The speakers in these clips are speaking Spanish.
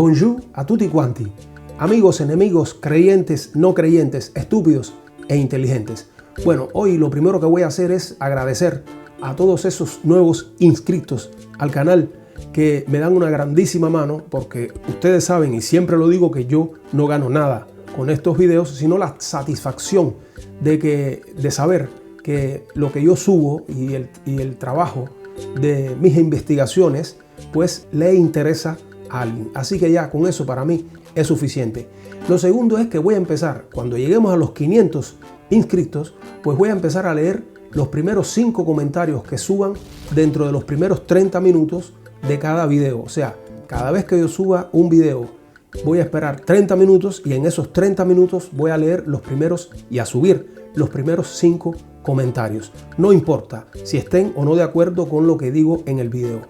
Bonjour a tutti quanti, amigos, enemigos, creyentes, no creyentes, estúpidos e inteligentes. Bueno, hoy lo primero que voy a hacer es agradecer a todos esos nuevos inscritos al canal que me dan una grandísima mano, porque ustedes saben, y siempre lo digo, que yo no gano nada con estos videos, sino la satisfacción de saber que lo que yo subo y el trabajo de mis investigaciones pues le interesa a alguien. Así que ya con eso para mí es suficiente. Lo segundo es que voy a empezar, cuando lleguemos a los 500 inscritos, pues voy a empezar a leer los primeros 5 comentarios que suban dentro de los primeros 30 minutos de cada video. O sea, cada vez que yo suba un video voy a esperar 30 minutos y en esos 30 minutos voy a leer los primeros y a subir los primeros 5 comentarios. No importa si estén o no de acuerdo con lo que digo en el video,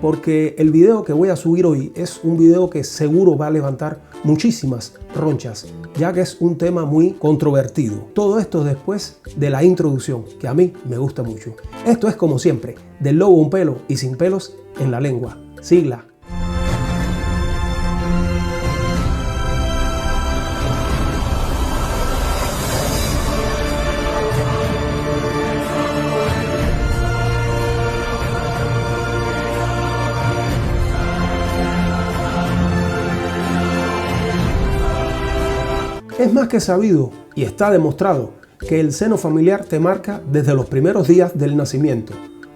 porque el video que voy a subir hoy es un video que seguro va a levantar muchísimas ronchas, ya que es un tema muy controvertido. Todo esto después de la introducción, que a mí me gusta mucho. Esto es, como siempre, del lobo un pelo y sin pelos en la lengua. Sigla. Es más que sabido y está demostrado que el seno familiar te marca desde los primeros días del nacimiento,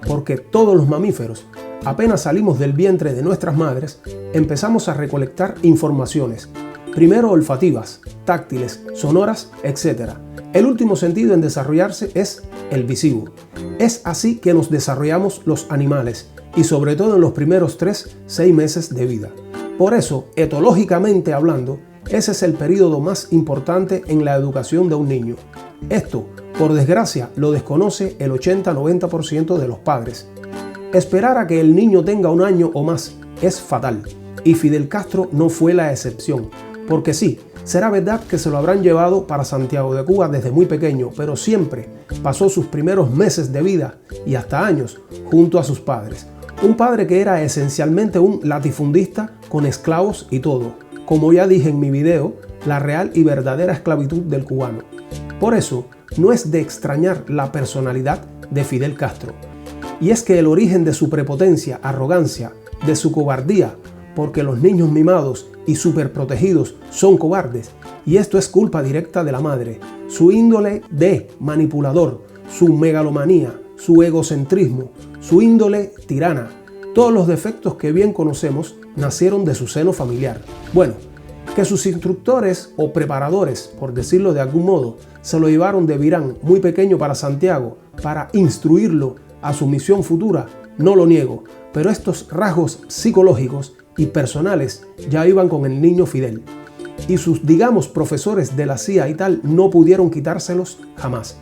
porque todos los mamíferos, apenas salimos del vientre de nuestras madres, empezamos a recolectar informaciones, primero olfativas, táctiles, sonoras, etc. El último sentido en desarrollarse es el visivo. Es así que nos desarrollamos los animales, y sobre todo en los primeros 3-6 meses de vida. Por eso, etológicamente hablando, ese es el periodo más importante en la educación de un niño. Esto, por desgracia, lo desconoce el 80-90% de los padres. Esperar a que el niño tenga 1 año o más es fatal, y Fidel Castro no fue la excepción. Porque sí, será verdad que se lo habrán llevado para Santiago de Cuba desde muy pequeño, pero siempre pasó sus primeros meses de vida y hasta años junto a sus padres. Un padre que era esencialmente un latifundista con esclavos y todo. Como ya dije en mi video, la real y verdadera esclavitud del cubano. Por eso, no es de extrañar la personalidad de Fidel Castro. Y es que el origen de su prepotencia, arrogancia, de su cobardía, porque los niños mimados y superprotegidos son cobardes, y esto es culpa directa de la madre, su índole de manipulador, su megalomanía, su egocentrismo, su índole tirana, todos los defectos que bien conocemos nacieron de su seno familiar. Bueno, que sus instructores o preparadores, por decirlo de algún modo, se lo llevaron de Virán muy pequeño para Santiago para instruirlo a su misión futura, no lo niego, pero estos rasgos psicológicos y personales ya iban con el niño Fidel. Y sus, digamos, profesores de la CIA y tal no pudieron quitárselos jamás.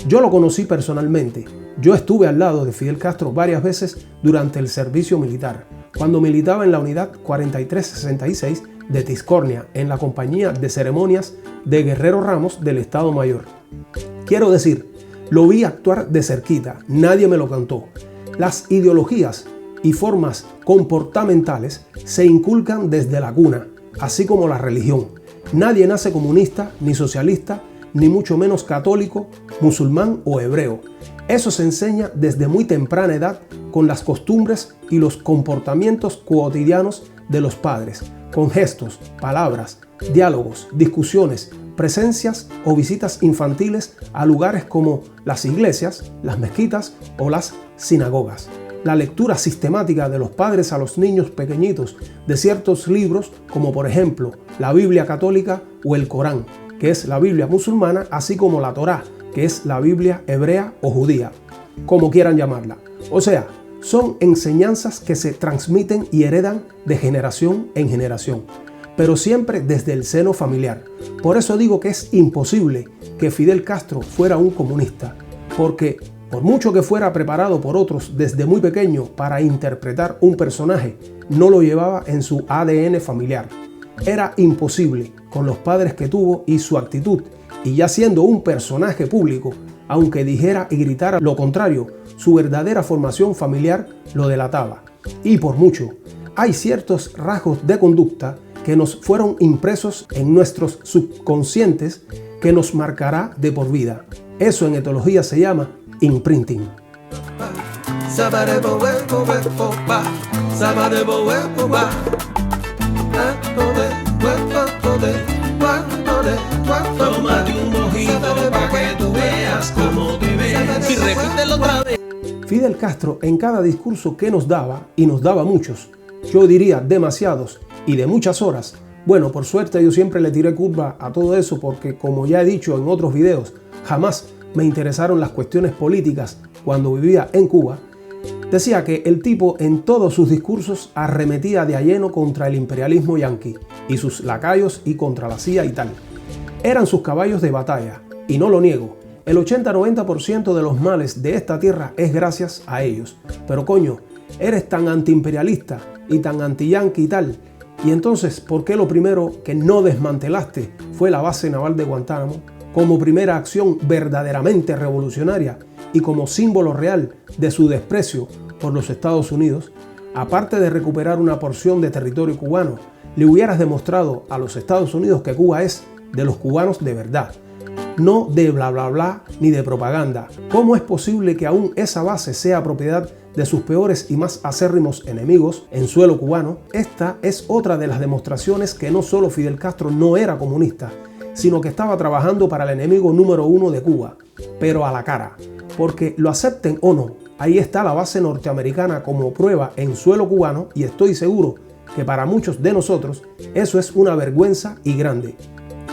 Yo lo conocí personalmente. Yo estuve al lado de Fidel Castro varias veces durante el servicio militar, cuando militaba en la unidad 4366 de Tiscornia, en la compañía de ceremonias de Guerrero Ramos del Estado Mayor. Quiero decir, lo vi actuar de cerquita, nadie me lo contó. Las ideologías y formas comportamentales se inculcan desde la cuna, así como la religión. Nadie nace comunista, ni socialista, ni mucho menos católico, musulmán o hebreo. Eso se enseña desde muy temprana edad con las costumbres y los comportamientos cotidianos de los padres, con gestos, palabras, diálogos, discusiones, presencias o visitas infantiles a lugares como las iglesias, las mezquitas o las sinagogas. La lectura sistemática de los padres a los niños pequeñitos de ciertos libros, como por ejemplo la Biblia católica o el Corán, que es la Biblia musulmana, así como la Torá, que es la Biblia hebrea o judía, como quieran llamarla. O sea, son enseñanzas que se transmiten y heredan de generación en generación, pero siempre desde el seno familiar. Por eso digo que es imposible que Fidel Castro fuera un comunista, porque por mucho que fuera preparado por otros desde muy pequeño para interpretar un personaje, no lo llevaba en su ADN familiar. Era imposible con los padres que tuvo y su actitud, y ya siendo un personaje público, aunque dijera y gritara lo contrario, su verdadera formación familiar lo delataba. Y por mucho. hay ciertos rasgos de conducta que nos fueron impresos en nuestros subconscientes que nos marcará de por vida. Eso en etología se llama imprinting. Tómate un mojito para que tú veas cómo te ves y repítelo otra vez. Fidel Castro en cada discurso que nos daba, y nos daba muchos, yo diría demasiados y de muchas horas. Bueno, por suerte yo siempre le tiré curva a todo eso porque, como ya he dicho en otros videos, jamás me interesaron las cuestiones políticas cuando vivía en Cuba. Decía que el tipo en todos sus discursos arremetía de a lleno contra el imperialismo yanqui y sus lacayos y contra la CIA y tal. Eran sus caballos de batalla, y no lo niego. El 80-90% de los males de esta tierra es gracias a ellos. Pero coño, eres tan antiimperialista y tan anti-yanqui y tal. Y entonces, ¿por qué lo primero que no desmantelaste fue la base naval de Guantánamo? Como primera acción verdaderamente revolucionaria y como símbolo real de su desprecio por los Estados Unidos, aparte de recuperar una porción de territorio cubano, le hubieras demostrado a los Estados Unidos que Cuba es de los cubanos de verdad, no de bla bla bla ni de propaganda. ¿Cómo es posible que aún esa base sea propiedad de sus peores y más acérrimos enemigos en suelo cubano? Esta es otra de las demostraciones que no solo Fidel Castro no era comunista, sino que estaba trabajando para el enemigo número uno de Cuba, pero a la cara. Porque lo acepten o no, ahí está la base norteamericana como prueba en suelo cubano, y estoy seguro que para muchos de nosotros eso es una vergüenza y grande.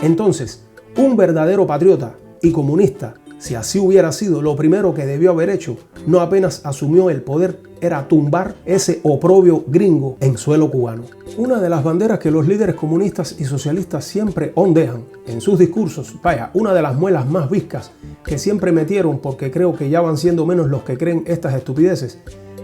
Entonces, un verdadero patriota y comunista, si así hubiera sido, lo primero que debió haber hecho, no apenas asumió el poder, era tumbar ese oprobio gringo en suelo cubano. Una de las banderas que los líderes comunistas y socialistas siempre ondean en sus discursos, vaya, una de las muelas más viscas que siempre metieron, porque creo que ya van siendo menos los que creen estas estupideces,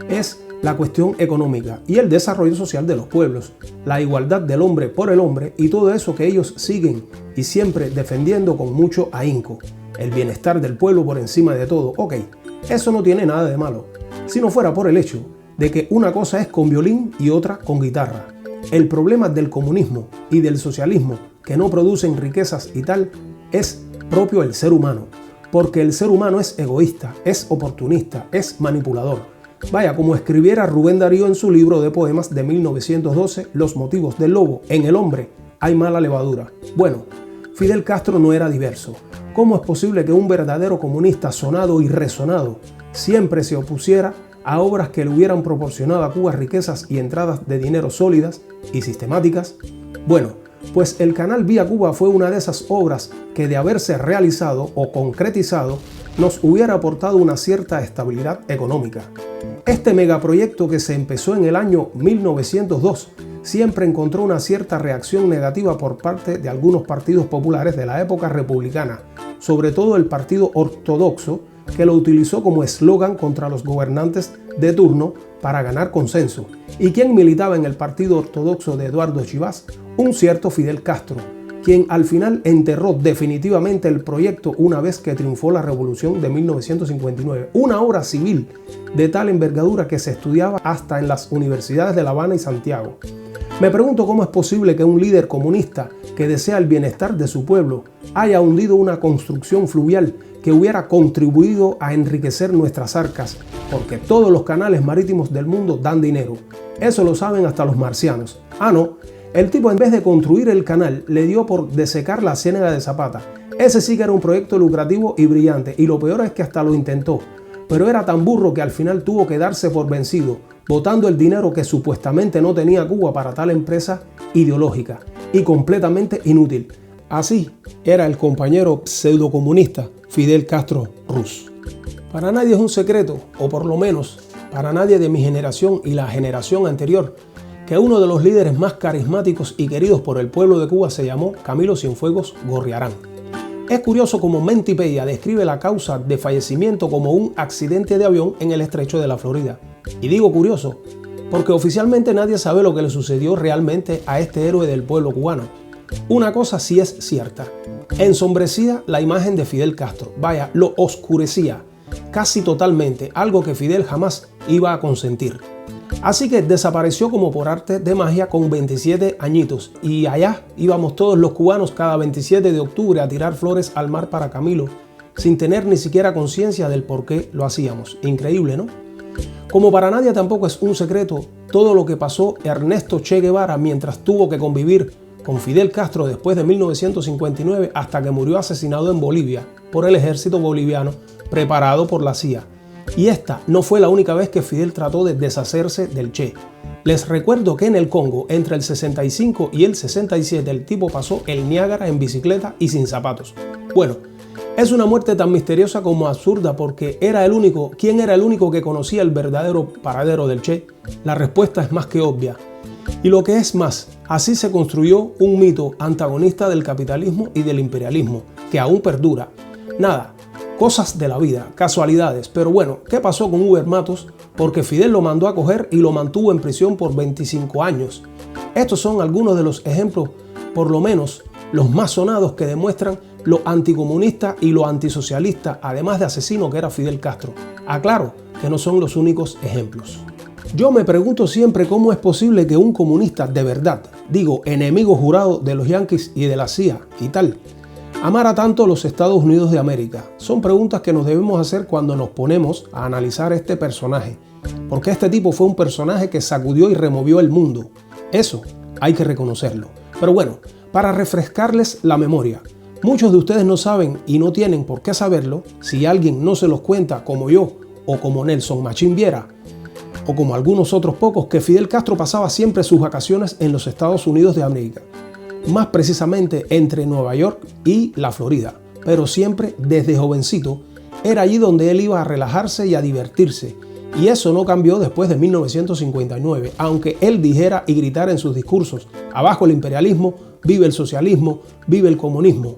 es la cuestión económica y el desarrollo social de los pueblos, la igualdad del hombre por el hombre y todo eso que ellos siguen y siempre defendiendo con mucho ahínco. El bienestar del pueblo por encima de todo. Ok, eso no tiene nada de malo, si no fuera por el hecho de que una cosa es con violín y otra con guitarra. El problema del comunismo y del socialismo, que no producen riquezas y tal, es propio del ser humano, porque el ser humano es egoísta, es oportunista, es manipulador. Vaya, como escribiera Rubén Darío en su libro de poemas de 1912, Los motivos del lobo: en el hombre hay mala levadura. Bueno, Fidel Castro no era diverso. ¿Cómo es posible que un verdadero comunista sonado y resonado siempre se opusiera a obras que le hubieran proporcionado a Cuba riquezas y entradas de dinero sólidas y sistemáticas? Bueno, pues el canal Vía Cuba fue una de esas obras que, de haberse realizado o concretizado, nos hubiera aportado una cierta estabilidad económica. Este megaproyecto, que se empezó en el año 1902, siempre encontró una cierta reacción negativa por parte de algunos partidos populares de la época republicana, sobre todo el Partido Ortodoxo, que lo utilizó como eslogan contra los gobernantes de turno para ganar consenso. ¿Y quién militaba en el Partido Ortodoxo de Eduardo Chivas? Un cierto Fidel Castro, quien al final enterró definitivamente el proyecto una vez que triunfó la Revolución de 1959, una obra civil de tal envergadura que se estudiaba hasta en las universidades de La Habana y Santiago. Me pregunto cómo es posible que un líder comunista que desea el bienestar de su pueblo haya hundido una construcción fluvial que hubiera contribuido a enriquecer nuestras arcas, porque todos los canales marítimos del mundo dan dinero. Eso lo saben hasta los marcianos. Ah, no. El tipo, en vez de construir el canal, le dio por desecar la Ciénaga de Zapata. Ese sí que era un proyecto lucrativo y brillante, y lo peor es que hasta lo intentó. Pero era tan burro que al final tuvo que darse por vencido, botando el dinero que supuestamente no tenía Cuba para tal empresa ideológica y completamente inútil. Así era el compañero pseudocomunista Fidel Castro Ruz. Para nadie es un secreto, o por lo menos para nadie de mi generación y la generación anterior, que uno de los líderes más carismáticos y queridos por el pueblo de Cuba se llamó Camilo Cienfuegos Gorriarán. Es curioso cómo Mentipedia describe la causa de fallecimiento como un accidente de avión en el estrecho de la Florida. Y digo curioso, porque oficialmente nadie sabe lo que le sucedió realmente a este héroe del pueblo cubano. Una cosa sí es cierta: ensombrecía la imagen de Fidel Castro, vaya, lo oscurecía casi totalmente, algo que Fidel jamás iba a consentir. Así que desapareció como por arte de magia con 27 añitos y allá íbamos todos los cubanos cada 27 de octubre a tirar flores al mar para Camilo, sin tener ni siquiera conciencia del por qué lo hacíamos. Increíble, ¿no? Como para nadie tampoco es un secreto todo lo que pasó Ernesto Che Guevara mientras tuvo que convivir con Fidel Castro después de 1959 hasta que murió asesinado en Bolivia por el ejército boliviano preparado por la CIA. Y esta no fue la única vez que Fidel trató de deshacerse del Che. Les recuerdo que en el Congo, entre el 65 y el 67, el tipo pasó el Niágara en bicicleta y sin zapatos. Bueno, es una muerte tan misteriosa como absurda porque ¿quién era el único que conocía el verdadero paradero del Che? La respuesta es más que obvia. Y lo que es más, así se construyó un mito antagonista del capitalismo y del imperialismo, que aún perdura. Nada, cosas de la vida, casualidades. Pero bueno, ¿qué pasó con Hugo Matos? Porque Fidel lo mandó a coger y lo mantuvo en prisión por 25 años. Estos son algunos de los ejemplos, por lo menos los más sonados, que demuestran lo anticomunista y lo antisocialista, además de asesino que era Fidel Castro. Aclaro que no son los únicos ejemplos. Yo me pregunto siempre cómo es posible que un comunista de verdad, digo enemigo jurado de los yanquis y de la CIA y tal, amara tanto los Estados Unidos de América. Son preguntas que nos debemos hacer cuando nos ponemos a analizar este personaje, porque este tipo fue un personaje que sacudió y removió el mundo. Eso hay que reconocerlo. Pero bueno, para refrescarles la memoria, muchos de ustedes no saben y no tienen por qué saberlo si alguien no se los cuenta como yo o como Nelson Machín Viera, o como algunos otros pocos, que Fidel Castro pasaba siempre sus vacaciones en los Estados Unidos de América, más precisamente entre Nueva York y la Florida, pero siempre desde jovencito era allí donde él iba a relajarse y a divertirse, y eso no cambió después de 1959, aunque él dijera y gritara en sus discursos: abajo el imperialismo, vive el socialismo, vive el comunismo.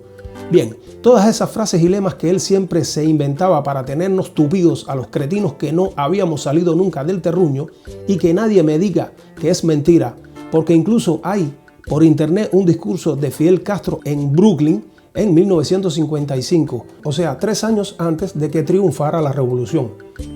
Bien, todas esas frases y lemas que él siempre se inventaba para tenernos tupidos a los cretinos que no habíamos salido nunca del terruño, y que nadie me diga que es mentira, porque incluso hay por internet un discurso de Fidel Castro en Brooklyn en 1955, o sea, 3 años antes de que triunfara la revolución,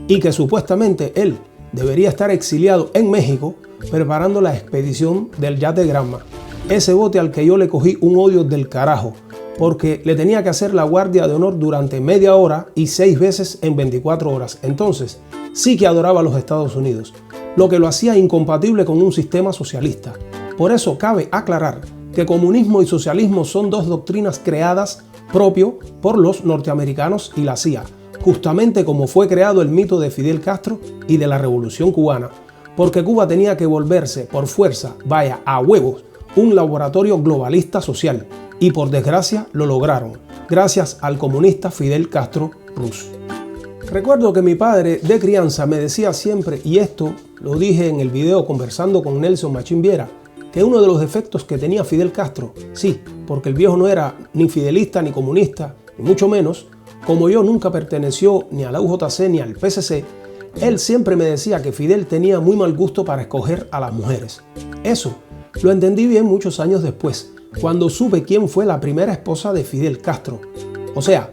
y que supuestamente él debería estar exiliado en México preparando la expedición del yate Granma, ese bote al que yo le cogí un odio del carajo, porque le tenía que hacer la guardia de honor durante media hora y 6 veces en 24 horas. Entonces, sí que adoraba a los Estados Unidos, lo que lo hacía incompatible con un sistema socialista. Por eso cabe aclarar que comunismo y socialismo son dos doctrinas creadas propio por los norteamericanos y la CIA, justamente como fue creado el mito de Fidel Castro y de la Revolución Cubana, porque Cuba tenía que volverse por fuerza, vaya, a huevos, un laboratorio globalista social. Y por desgracia lo lograron, gracias al comunista Fidel Castro Ruz. Recuerdo que mi padre de crianza me decía siempre, y esto lo dije en el video conversando con Nelson Machín Viera, que uno de los defectos que tenía Fidel Castro, sí, porque el viejo no era ni fidelista ni comunista, ni mucho menos, como yo nunca perteneció ni a la UJC ni al PSC, él siempre me decía que Fidel tenía muy mal gusto para escoger a las mujeres. Eso lo entendí bien muchos años después, cuando supe quién fue la primera esposa de Fidel Castro. O sea,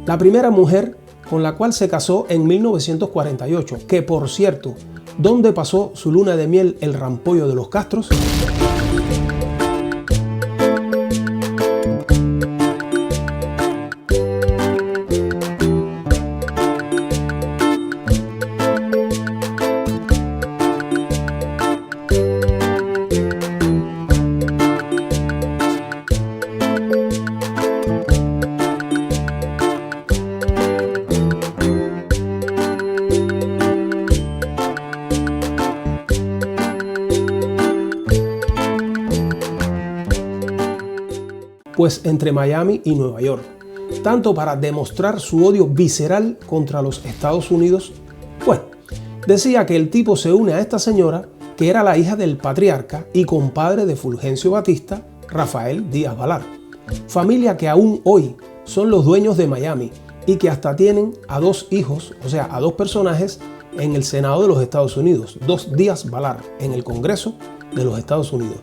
la primera mujer con la cual se casó en 1948, que por cierto, ¿dónde pasó su luna de miel el rampollo de los Castros? Pues entre Miami y Nueva York, tanto para demostrar su odio visceral contra los Estados Unidos. Bueno, decía que el tipo se une a esta señora, que era la hija del patriarca y compadre de Fulgencio Batista, Rafael Díaz Balart, familia que aún hoy son los dueños de Miami y que hasta tienen a 2 hijos, o sea, a 2 personajes en el Senado de los Estados Unidos, 2 Díaz Balart en el Congreso de los Estados Unidos.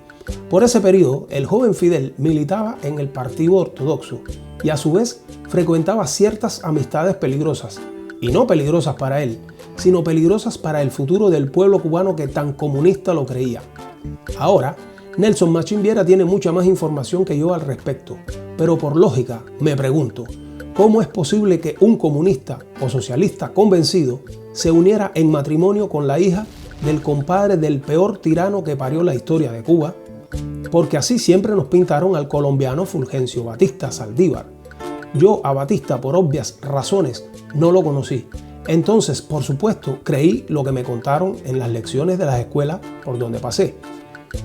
Por ese periodo, el joven Fidel militaba en el Partido Ortodoxo y a su vez frecuentaba ciertas amistades peligrosas, y no peligrosas para él, sino peligrosas para el futuro del pueblo cubano que tan comunista lo creía. Ahora, Nelson Machín Viera tiene mucha más información que yo al respecto, pero por lógica me pregunto, ¿cómo es posible que un comunista o socialista convencido se uniera en matrimonio con la hija del compadre del peor tirano que parió la historia de Cuba? Porque así siempre nos pintaron al colombiano Fulgencio Batista Saldívar. Yo a Batista, por obvias razones, no lo conocí. Entonces, por supuesto, creí lo que me contaron en las lecciones de las escuelas por donde pasé.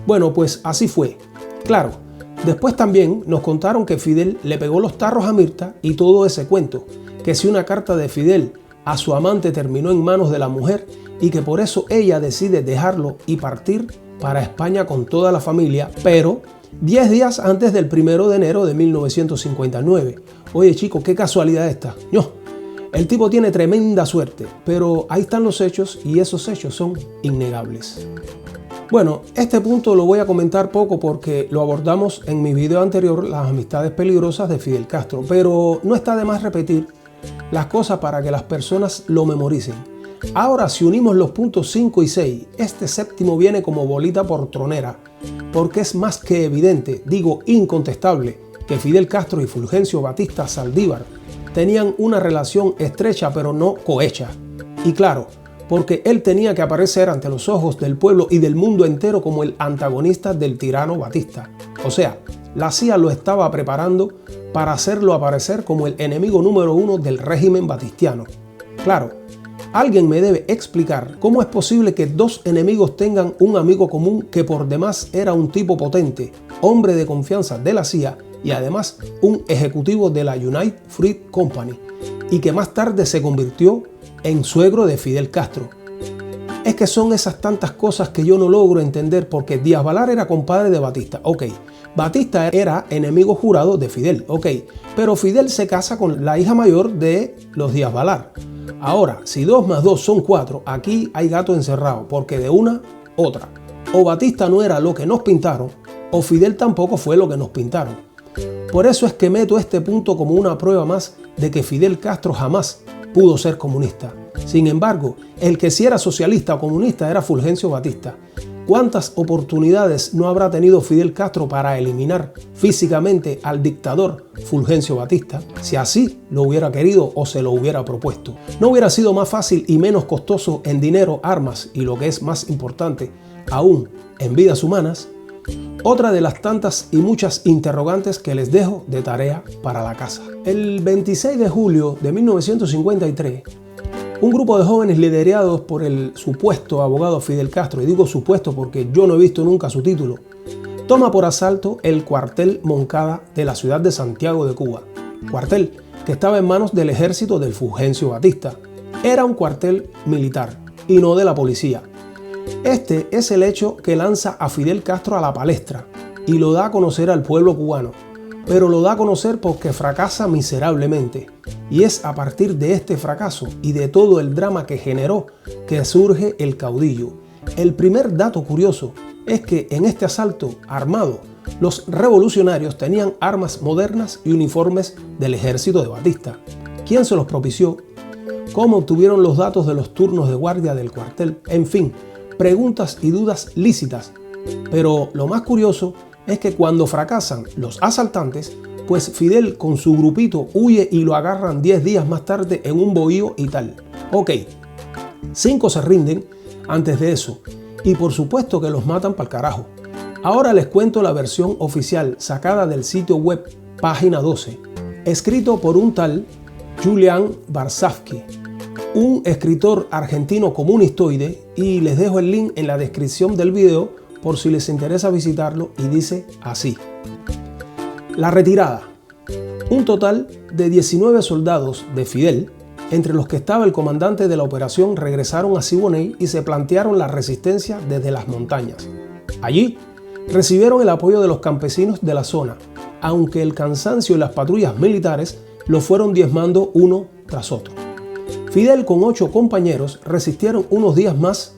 Bueno, pues así fue. Claro, después también nos contaron que Fidel le pegó los tarros a Mirta y todo ese cuento, que si una carta de Fidel a su amante terminó en manos de la mujer y que por eso ella decide dejarlo y partir para España con toda la familia, pero 10 días antes del 1 de enero de 1959. Oye chico, qué casualidad esta. No, el tipo tiene tremenda suerte, pero ahí están los hechos y esos hechos son innegables. Bueno, este punto lo voy a comentar poco porque lo abordamos en mi video anterior, las amistades peligrosas de Fidel Castro, pero no está de más repetir las cosas para que las personas lo memoricen. Ahora, si unimos los puntos 5 y 6, este séptimo viene como bolita por tronera, porque es más que evidente, digo incontestable, que Fidel Castro y Fulgencio Batista Saldívar tenían una relación estrecha pero no cohecha. Y claro, porque él tenía que aparecer ante los ojos del pueblo y del mundo entero como el antagonista del tirano Batista. O sea, la CIA lo estaba preparando para hacerlo aparecer como el enemigo número 1 del régimen batistiano. Claro, alguien me debe explicar cómo es posible que dos enemigos tengan un amigo común que por demás era un tipo potente, hombre de confianza de la CIA y además un ejecutivo de la United Fruit Company y que más tarde se convirtió en suegro de Fidel Castro. Es que son esas tantas cosas que yo no logro entender porque Díaz Balart era compadre de Batista, ok. Batista era enemigo jurado de Fidel, ok. Pero Fidel se casa con la hija mayor de los Díaz Balart. Ahora, si 2 más 2 son 4, aquí hay gato encerrado, porque de una, otra. O Batista no era lo que nos pintaron, o Fidel tampoco fue lo que nos pintaron. Por eso es que meto este punto como una prueba más de que Fidel Castro jamás pudo ser comunista. Sin embargo, el que sí era socialista o comunista era Fulgencio Batista. ¿Cuántas oportunidades no habrá tenido Fidel Castro para eliminar físicamente al dictador Fulgencio Batista si así lo hubiera querido o se lo hubiera propuesto? ¿No hubiera sido más fácil y menos costoso en dinero, armas y lo que es más importante aún en vidas humanas? Otra de las tantas y muchas interrogantes que les dejo de tarea para la casa. El 26 de julio de 1953, un grupo de jóvenes liderados por el supuesto abogado Fidel Castro, y digo supuesto porque yo no he visto nunca su título, toma por asalto el cuartel Moncada de la ciudad de Santiago de Cuba. Cuartel que estaba en manos del ejército del Fulgencio Batista. Era un cuartel militar y no de la policía. Este es el hecho que lanza a Fidel Castro a la palestra y lo da a conocer al pueblo cubano, pero lo da a conocer porque fracasa miserablemente. Y es a partir de este fracaso y de todo el drama que generó que surge el caudillo. El primer dato curioso es que en este asalto armado, los revolucionarios tenían armas modernas y uniformes del ejército de Batista. ¿Quién se los propició? ¿Cómo obtuvieron los datos de los turnos de guardia del cuartel? En fin, preguntas y dudas lícitas. Pero lo más curioso es que cuando fracasan los asaltantes, pues Fidel con su grupito huye y lo agarran 10 días más tarde en un bohío y tal. Ok, 5 se rinden antes de eso y por supuesto que los matan pa'l carajo. Ahora les cuento la versión oficial sacada del sitio web Página 12, escrito por un tal Julian Barsavsky, un escritor argentino comunistoide, y les dejo el link en la descripción del video por si les interesa visitarlo, y dice así. La retirada. Un total de 19 soldados de Fidel, entre los que estaba el comandante de la operación, regresaron a Siboney y se plantearon la resistencia desde las montañas. Allí recibieron el apoyo de los campesinos de la zona, aunque el cansancio y las patrullas militares lo fueron diezmando uno tras otro. Fidel con 8 compañeros resistieron unos días más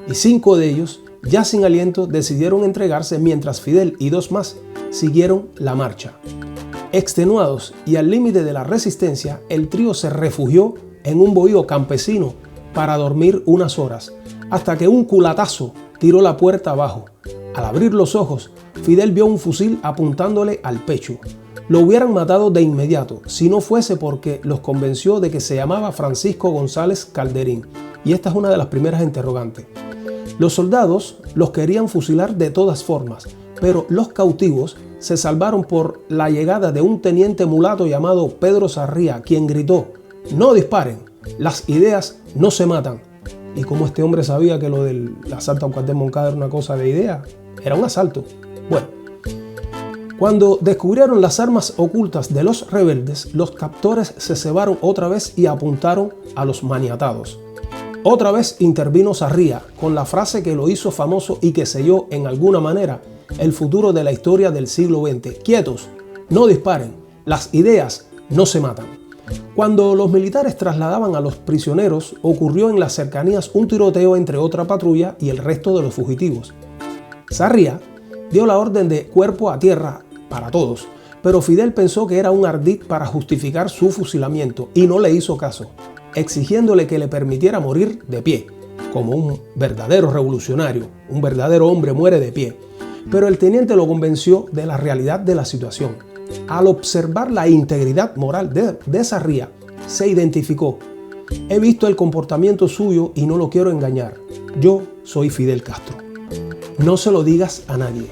y 5 de ellos, ya sin aliento, decidieron entregarse mientras Fidel y 2 más siguieron la marcha. Extenuados y al límite de la resistencia, el trío se refugió en un bohío campesino para dormir unas horas, hasta que un culatazo tiró la puerta abajo. Al abrir los ojos, Fidel vio un fusil apuntándole al pecho. Lo hubieran matado de inmediato si no fuese porque los convenció de que se llamaba Francisco González Calderín. Y esta es una de las primeras interrogantes. Los soldados los querían fusilar de todas formas, pero los cautivos se salvaron por la llegada de un teniente mulato llamado Pedro Sarría, quien gritó: «No disparen, las ideas no se matan». Y como este hombre sabía que lo del asalto a un cuartel Moncada era una cosa de idea, era un asalto. Bueno, cuando descubrieron las armas ocultas de los rebeldes, los captores se cebaron otra vez y apuntaron a los maniatados. Otra vez intervino Sarría con la frase que lo hizo famoso y que selló en alguna manera el futuro de la historia del siglo XX. «Quietos, no disparen, las ideas no se matan». Cuando los militares trasladaban a los prisioneros, ocurrió en las cercanías un tiroteo entre otra patrulla y el resto de los fugitivos. Sarría dio la orden de cuerpo a tierra para todos, pero Fidel pensó que era un ardid para justificar su fusilamiento y no le hizo caso, exigiéndole que le permitiera morir de pie, como un verdadero revolucionario. Un verdadero hombre muere de pie. Pero el teniente lo convenció de la realidad de la situación. Al observar la integridad moral de Sarría, se identificó: «He visto el comportamiento suyo y no lo quiero engañar. Yo soy Fidel Castro. No se lo digas a nadie».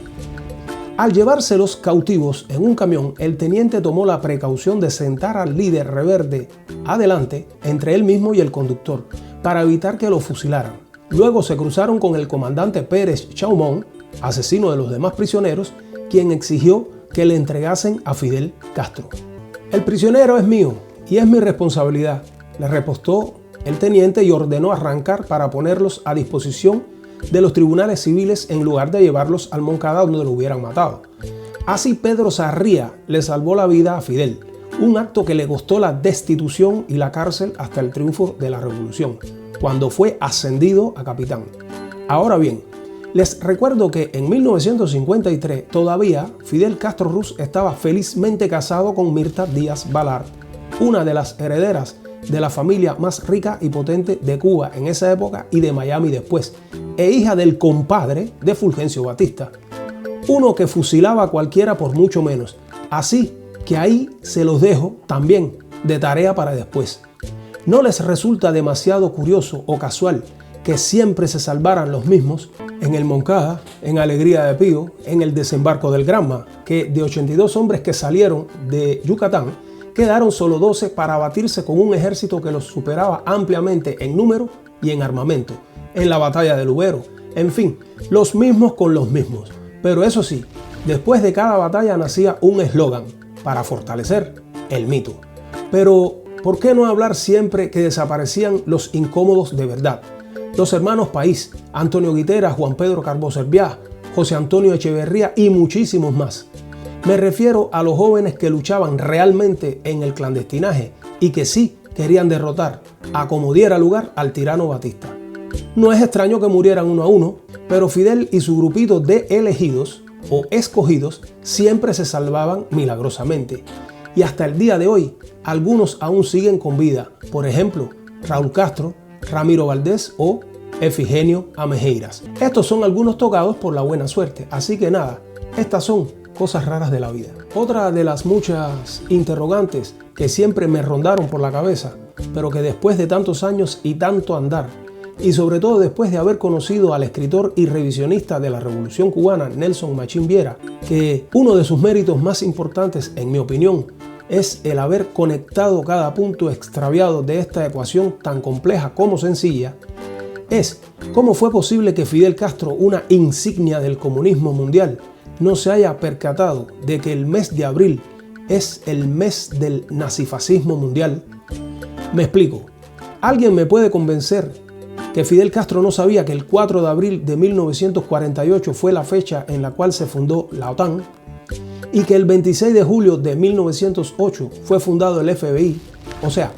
Al llevarse los cautivos en un camión, el teniente tomó la precaución de sentar al líder rebelde adelante entre él mismo y el conductor para evitar que lo fusilaran. Luego se cruzaron con el comandante Pérez Chaumón, asesino de los demás prisioneros, quien exigió que le entregasen a Fidel Castro. «El prisionero es mío y es mi responsabilidad», le repostó el teniente y ordenó arrancar para ponerlos a disposición de los tribunales civiles en lugar de llevarlos al Moncada donde lo hubieran matado. Así Pedro Sarría le salvó la vida a Fidel, un acto que le costó la destitución y la cárcel hasta el triunfo de la revolución, cuando fue ascendido a capitán. Ahora bien, les recuerdo que en 1953 todavía Fidel Castro Ruz estaba felizmente casado con Mirta Díaz Balart, una de las herederas de la familia más rica y potente de Cuba en esa época y de Miami después, e hija del compadre de Fulgencio Batista, uno que fusilaba a cualquiera por mucho menos. Así que ahí se los dejo también de tarea para después. ¿No les resulta demasiado curioso o casual que siempre se salvaran los mismos? En el Moncada, en Alegría de Pío, en el desembarco del Granma, que de 82 hombres que salieron de Yucatán, quedaron solo 12 para batirse con un ejército que los superaba ampliamente en número y en armamento. En la batalla de Lubero, en fin, los mismos con los mismos. Pero eso sí, después de cada batalla nacía un eslogan para fortalecer el mito. Pero, ¿por qué no hablar siempre que desaparecían los incómodos de verdad? Los hermanos País, Antonio Guitera, Juan Pedro Carbó Serviá, José Antonio Echeverría y muchísimos más. Me refiero a los jóvenes que luchaban realmente en el clandestinaje y que sí querían derrotar, a como diera lugar, al tirano Batista. No es extraño que murieran uno a uno, pero Fidel y su grupito de elegidos o escogidos siempre se salvaban milagrosamente. Y hasta el día de hoy, algunos aún siguen con vida. Por ejemplo, Raúl Castro, Ramiro Valdés o Efigenio Amejeiras. Estos son algunos tocados por la buena suerte. Así que nada, estas son cosas raras de la vida. Otra de las muchas interrogantes que siempre me rondaron por la cabeza, pero que después de tantos años y tanto andar, y sobre todo después de haber conocido al escritor y revisionista de la Revolución Cubana, Nelson Machín Viera, que uno de sus méritos más importantes, en mi opinión, es el haber conectado cada punto extraviado de esta ecuación tan compleja como sencilla, es cómo fue posible que Fidel Castro, una insignia del comunismo mundial, no se haya percatado de que el mes de abril es el mes del nazifascismo mundial. Me explico. ¿Alguien me puede convencer que Fidel Castro no sabía que el 4 de abril de 1948 fue la fecha en la cual se fundó la OTAN y que el 26 de julio de 1908 fue fundado el FBI? O sea,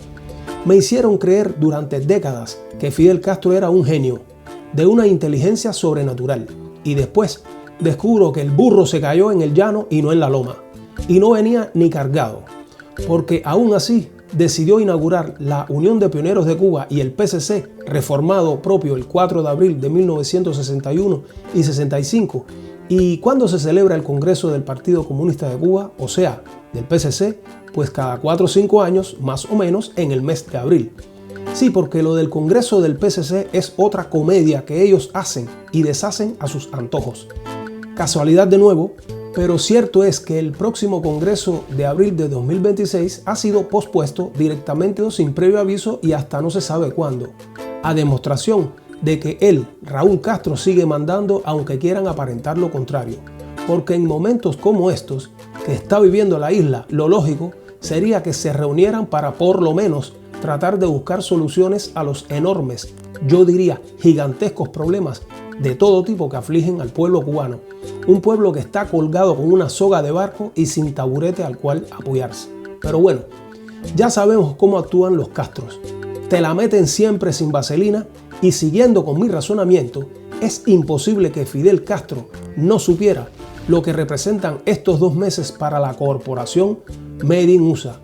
me hicieron creer durante décadas que Fidel Castro era un genio, de una inteligencia sobrenatural, y después descubro que el burro se cayó en el llano y no en la loma, y no venía ni cargado, porque aún así decidió inaugurar la Unión de Pioneros de Cuba y el PCC, reformado propio el 4 de abril de 1961 y 65, y cuando se celebra el Congreso del Partido Comunista de Cuba, o sea, del PCC, pues cada 4 o 5 años, más o menos, en el mes de abril. Sí, porque lo del Congreso del PCC es otra comedia que ellos hacen y deshacen a sus antojos. Casualidad de nuevo, pero cierto es que el próximo Congreso de abril de 2026 ha sido pospuesto directamente o sin previo aviso y hasta no se sabe cuándo, a demostración de que él, Raúl Castro, sigue mandando aunque quieran aparentar lo contrario, porque en momentos como estos que está viviendo la isla, lo lógico sería que se reunieran para por lo menos tratar de buscar soluciones a los enormes, yo diría gigantescos problemas de todo tipo que afligen al pueblo cubano, un pueblo que está colgado con una soga de barco y sin taburete al cual apoyarse. Pero bueno, ya sabemos cómo actúan los Castros, te la meten siempre sin vaselina y siguiendo con mi razonamiento, es imposible que Fidel Castro no supiera lo que representan estos 2 meses para la corporación Made in USA.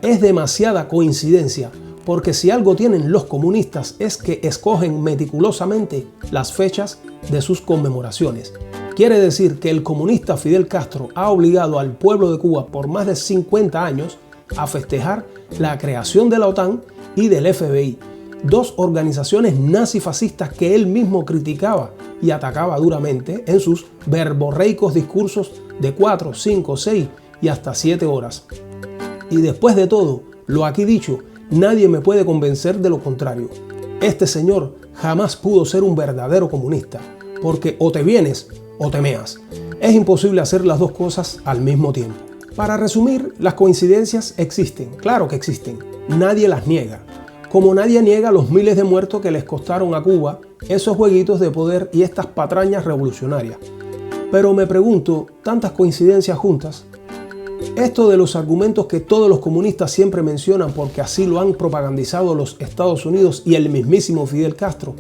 Es demasiada coincidencia, porque si algo tienen los comunistas es que escogen meticulosamente las fechas de sus conmemoraciones. Quiere decir que el comunista Fidel Castro ha obligado al pueblo de Cuba por más de 50 años a festejar la creación de la OTAN y del FBI, 2 organizaciones nazifascistas que él mismo criticaba y atacaba duramente en sus verborreicos discursos de 4, 5, 6 y hasta 7 horas. Y después de todo lo aquí dicho, nadie me puede convencer de lo contrario. Este señor jamás pudo ser un verdadero comunista, porque o te vienes o te meas. Es imposible hacer las 2 cosas al mismo tiempo. Para resumir, las coincidencias existen, claro que existen, nadie las niega. Como nadie niega los miles de muertos que les costaron a Cuba esos jueguitos de poder y estas patrañas revolucionarias. Pero me pregunto, ¿tantas coincidencias juntas? Esto de los argumentos que todos los comunistas siempre mencionan porque así lo han propagandizado los Estados Unidos y el mismísimo Fidel Castro,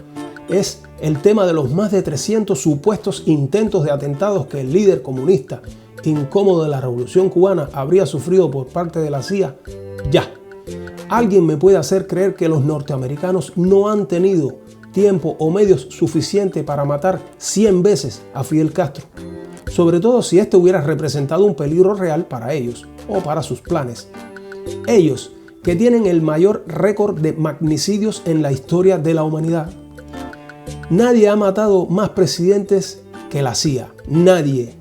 es el tema de los más de 300 supuestos intentos de atentados que el líder comunista incómodo de la Revolución Cubana habría sufrido por parte de la CIA. Ya, ¿alguien me puede hacer creer que los norteamericanos no han tenido tiempo o medios suficientes para matar 100 veces a Fidel Castro? Sobre todo si este hubiera representado un peligro real para ellos o para sus planes. Ellos, que tienen el mayor récord de magnicidios en la historia de la humanidad. Nadie ha matado más presidentes que la CIA. Nadie.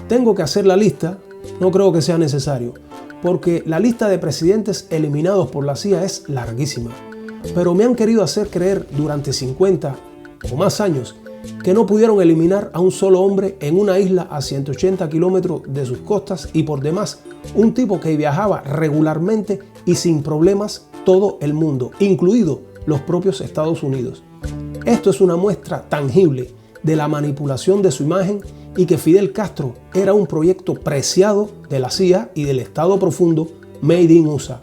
Tengo que hacer la lista, no creo que sea necesario, porque la lista de presidentes eliminados por la CIA es larguísima. Pero me han querido hacer creer durante 50 o más años que no pudieron eliminar a un solo hombre en una isla a 180 kilómetros de sus costas y por demás un tipo que viajaba regularmente y sin problemas todo el mundo, incluido los propios Estados Unidos. Esto es una muestra tangible de la manipulación de su imagen y que Fidel Castro era un proyecto preciado de la CIA y del Estado profundo Made in USA.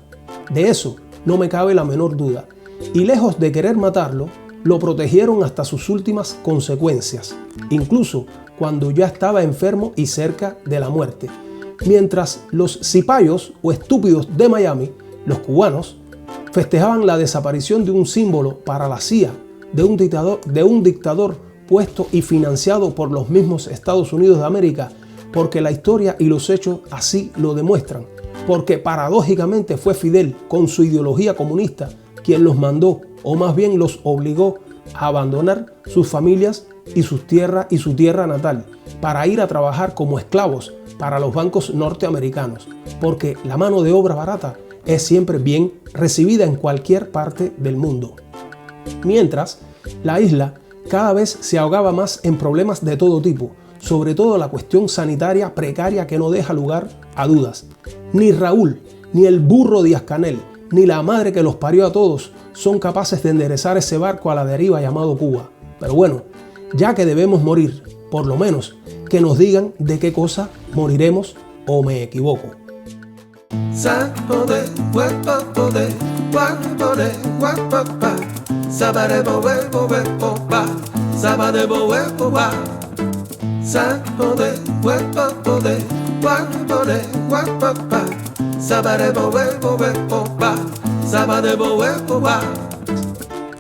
De eso no me cabe la menor duda. Y lejos de querer matarlo, lo protegieron hasta sus últimas consecuencias, incluso cuando ya estaba enfermo y cerca de la muerte. Mientras los cipayos o estúpidos de Miami, los cubanos, festejaban la desaparición de un símbolo para la CIA, de un dictador puesto y financiado por los mismos Estados Unidos de América, porque la historia y los hechos así lo demuestran, porque paradójicamente fue Fidel, con su ideología comunista, quien los mandó, o más bien los obligó a abandonar sus familias y su tierra natal, para ir a trabajar como esclavos para los bancos norteamericanos, porque la mano de obra barata es siempre bien recibida en cualquier parte del mundo. Mientras, la isla cada vez se ahogaba más en problemas de todo tipo, sobre todo la cuestión sanitaria precaria que no deja lugar a dudas. Ni Raúl, ni el burro Díaz-Canel, ni la madre que los parió a todos son capaces de enderezar ese barco a la deriva llamado Cuba. Pero bueno, ya que debemos morir, por lo menos que nos digan de qué cosa moriremos o me equivoco.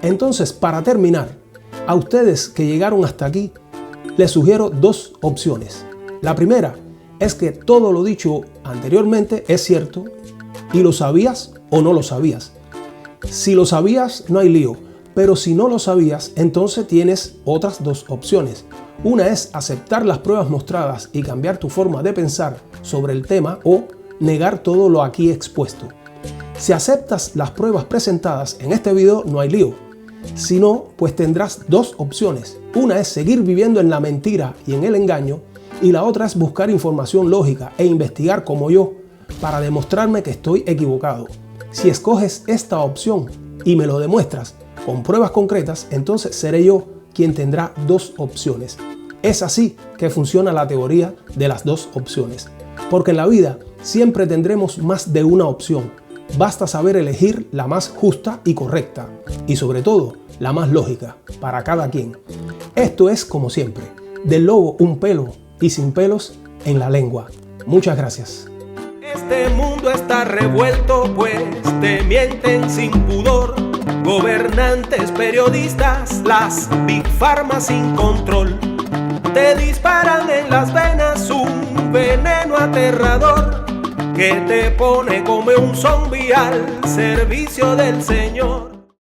Entonces, para terminar, a ustedes que llegaron hasta aquí, les sugiero dos opciones. La primera es que todo lo dicho anteriormente es cierto y lo sabías o no lo sabías. Si lo sabías, no hay lío, pero si no lo sabías, entonces tienes otras dos opciones. Una es aceptar las pruebas mostradas y cambiar tu forma de pensar sobre el tema o negar todo lo aquí expuesto. Si aceptas las pruebas presentadas en este video, no hay lío. Si no, pues tendrás dos opciones. Una es seguir viviendo en la mentira y en el engaño, y la otra es buscar información lógica e investigar como yo para demostrarme que estoy equivocado. Si escoges esta opción y me lo demuestras con pruebas concretas, entonces seré yo quien tendrá dos opciones. Es así que funciona la teoría de las dos opciones, porque en la vida siempre tendremos más de una opción. Basta saber elegir la más justa y correcta, y sobre todo, la más lógica para cada quien. Esto es, como siempre, del lobo un pelo y sin pelos en la lengua. Muchas gracias. Este mundo está revuelto, pues te mienten sin pudor. Gobernantes, periodistas, las Big Pharma sin control. Te disparan en las venas un veneno aterrador que te pone como un zombie al servicio del Señor.